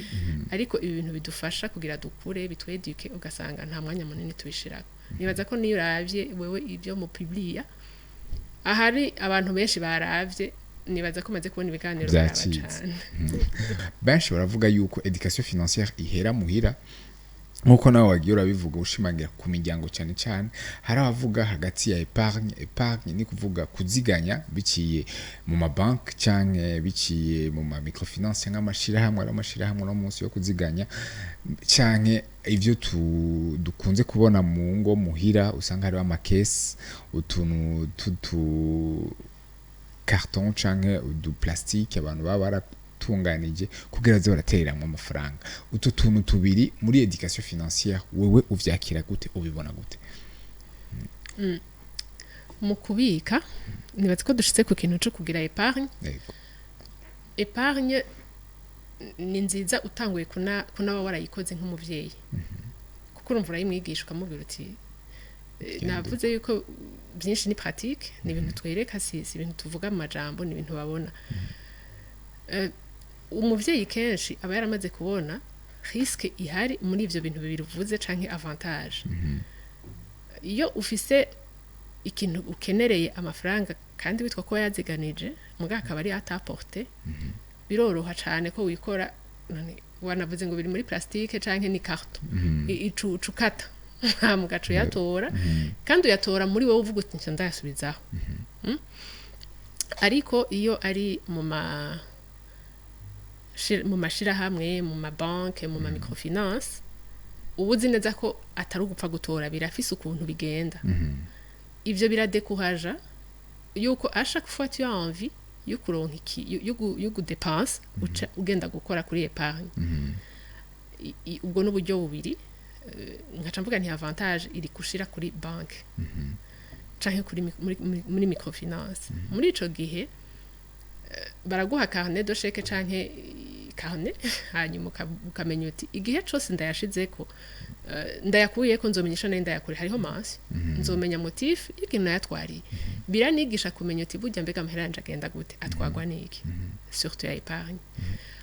ariko ibi bintu bidufasha kugira dukure bitweduke ugasanga nta mwanya munini tubishirako nibaza ko niyo uravye wewe ibyo mu publiya ahari abantu benshi baravye nibaza ko maze kubona ibiganiro byaba cyane benshi baravuga yuko education financière ihera muhira nkuko nawe wagiye urabivuga ushimangira ku miryango cyane cyane hari abavuga hagati ya épargne ni kuvuga kuziganya biciye mu mabanki cyangwa biciye mu ma microfinance nk'amashirahamwe no munsi yo kuziganya cyangwa ivyo dukunze kubona mu ngo muhira usanga hari amakesi utuntu carton cyangwa du plastique abantu baba tunganije kugira zo baratereramwe amafaranga utu tuntu tubiri muri education financière wewe uvyakira gute ubibona gute mu kubika nibaze ko dushitse ku kintu cyo kugira épargne ni nziza utanguye kuna warayikoze nk'umuvyeyi kuko urumva urayimwigisha ukamubwira uti navuze yuko byinshi ni pratique ni ibintu twereka si ibintu tuvuga mu majambo ni ibintu babona umuvyeyi kenshi aba yaramaze kubona risque ihari muri ivyo bintu bibiri uvuze canke avantage iyo ufise ikintu ukenereye amafaranga kandi witwa ko yaziganije muga akaba ari ataporte biroroha cane ko wikora wanavuze ngo biri muri plastique canke ni carton icucukata mugaco yatora kandi uyatora muri wowe uvuga uti ndayasubizaho ariko iyo ari mu mashirahamwe mu mabanke mu ma microfinance ubuzi neza ko atari ugupfa gutora birafise ukuntu bigenda ivyo biradekuhaja yuko chaque fois tu as envie yo kuronka iki yo gudepense ugenda gukora kuri épargne ubwo n'uburyo bubiri ngaca mvuga nti avantage iri kushira kuri banke canke kuri muri microfinance muri ico gihe baraguha carnet de chèque canke carnet hanyuma ukamenya uti igihe cyose ndayashizeko ndayakuyeko nzomenyesha nenda yakuri hariho mansi nzomenya motif ikintu yatwari biranigisha kumenya uti burya mbega amheranje agenda gute atwagwa niki surtout ya épargne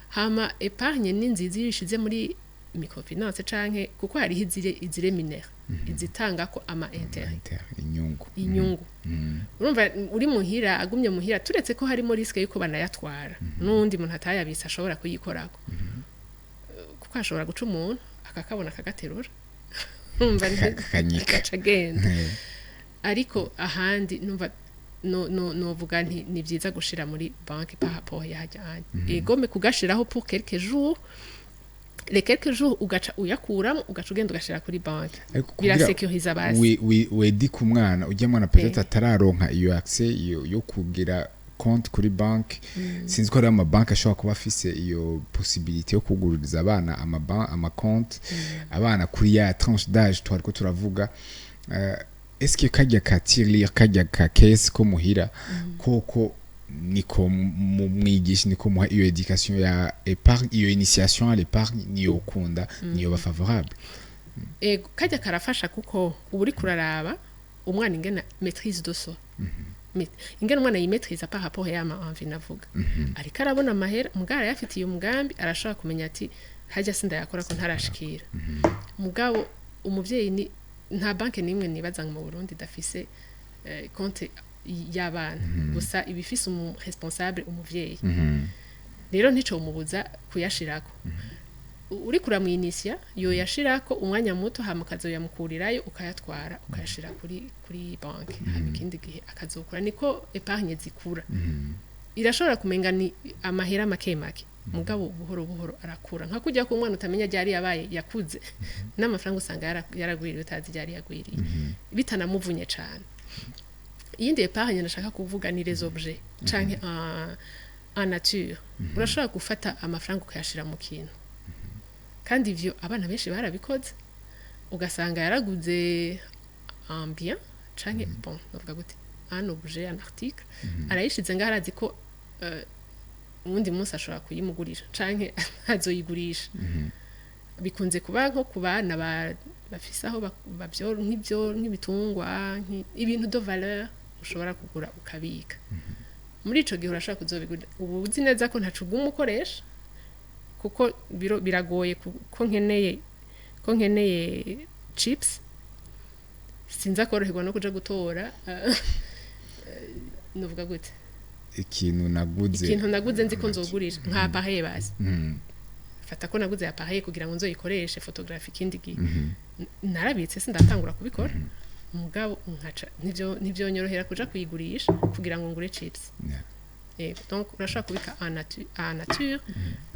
hama épargne ni nziza yishize muri microfinance canke kuko hari izire minere izitanga ko ama intérêt inyungu urumva uri muhira agumye muhira turetse ko harimo risque yuko banayatwara nundi muntu atayabisa ashobora kuyikorako kuko ashobora guca umuntu akakabona akagaterura numva ntagenda ariko ahandi numva no vuga nti ni byiza gushira muri banki par rapport yajyanye egome kugashiraho pour quelques jours les quelques jours ugaca uyakuramo ugaca ugenda ugashira kuri banki birasekuriza basi we di ku mwana ujya mwana peut-être atararonka iyo accès yo kugira konti kuri banki sinzi ko ari amabanki ashobora kuba afise iyo possibilité yo kugururiza abana amakonti abana kuri ya tranche d'âge twari ko turavuga est-ce que kajya ka tirelire kajya ka case ko muhira koko niko mwigisha niko muha iyo education ya épargne iyo initiation à l'épargne niyo ukunda niyo bafavorable kajya karafasha kuko uburi kuraraba umwana ingena maîtrise de soi ingena umwana yimetriza par rapport ya envie navuga ariko arabona amahera mugara yafitiye umugambi arashaka kumenya ati hajya sinda yakora ko ntarashikira mugabo umuvyeyi ni nta banke nimwe nibaza mu Burundi dafise konte y'abana gusa ibifise umu responsable umuvyeyi rero ntico umubuza kuyashirako uri kuramwinisia yo yashirako umwanya muto hamukazo yamukurirayo ukayatwara ukayashira kuri banki ikindi gihe akazokura niko epargne zikura irashobora kumenga ni amahera make mugabo buhoro buhoro arakura nka kujya ku mwana utamenya ryari yabaye yakuze n'amafaranga usanga yaragwiriye utazi ryari yagwiriye bitanamuvunye cyane iyindi epargne ndashaka kuvuga ni les objets canke en nature urashobora gufata amafaranga ukayashira mu kintu kandi ivyo abana benshi barabikoze ugasanga yaraguze un bien canke bon novuga gute un objet un article arayishize ngarazi ko undi munsi ashobora kuyimugurira canke azoyigurisha bikunze kuba nko kubana bafise aho babyo nk'ibitungwa ibintu de valeur ushobora kugura ukabika muri ico gihe urashaka kuzobigura ubu uzi neza ko ntacuguma ukoresha kuko biragoye ko nkeneye chips sinza koroherwa no kuja gutora nuvuga gute ikintu naguze nzi ko nzogurira nka appareil base fata ko naguze appareil kugira ngo nzoyikoreshe photographe ikindi gihe narabitse sindatangura kubikora mugabo nkaca nivyo nyorohera kuja kuyigurisha kugira ngo ngure chips donc urashaka kubika en nature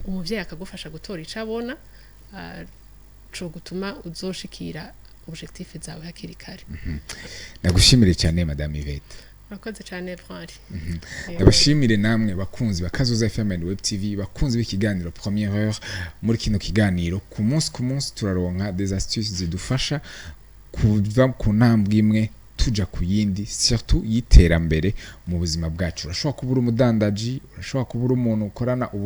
umuvyeyi akagufasha gutora icabona co gutuma uzoshikira objectif zawe hakiri kare nagushimire cyane madame Yvette Murakoze cyane Franck. Ndabashimire namwe bakunzi bakazoza FM and Web TV bakunzi b'ikiganiro première heure muri kino kiganiro ku munsi turaronka des astuces zidufasha kuva ku ntambwe imwe tuja ku yindi surtout yiterambere mu buzima bwacu. Urashobora kubura umudandaji, urashobora kubura umuntu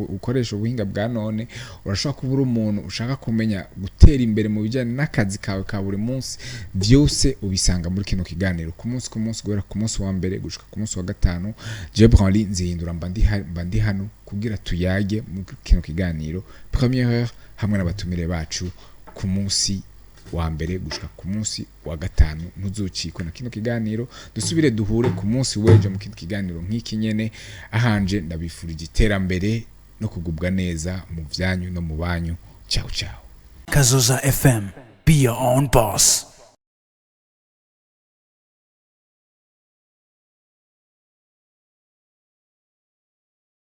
ukoresha ubuhinga bwa none, urashobora kubura umuntu ushaka kumenya gutera imbere mu bijyanye n'akazi kawe ka buri munsi. Byose ubisanga muri kino kiganiro ku munsi guhera ku munsi wa mbere gushika ku munsi wa gatanu. Je Branly nzihindura mbandi hano kugira tuyage mu kino kiganiro première heure hamwe n'abatumire bacu ku munsi wa mbere gushika ku munsi wa gatanu. Ntuzocikwe na kino kiganiro, dusubire duhure ku munsi weje mu kino kiganiro nk'iki nyene. Ahanje ndabifurije iterambere no kugubwa neza mu byanyu no mu banyu. Ciao ciao. Kazoza FM, be your own boss.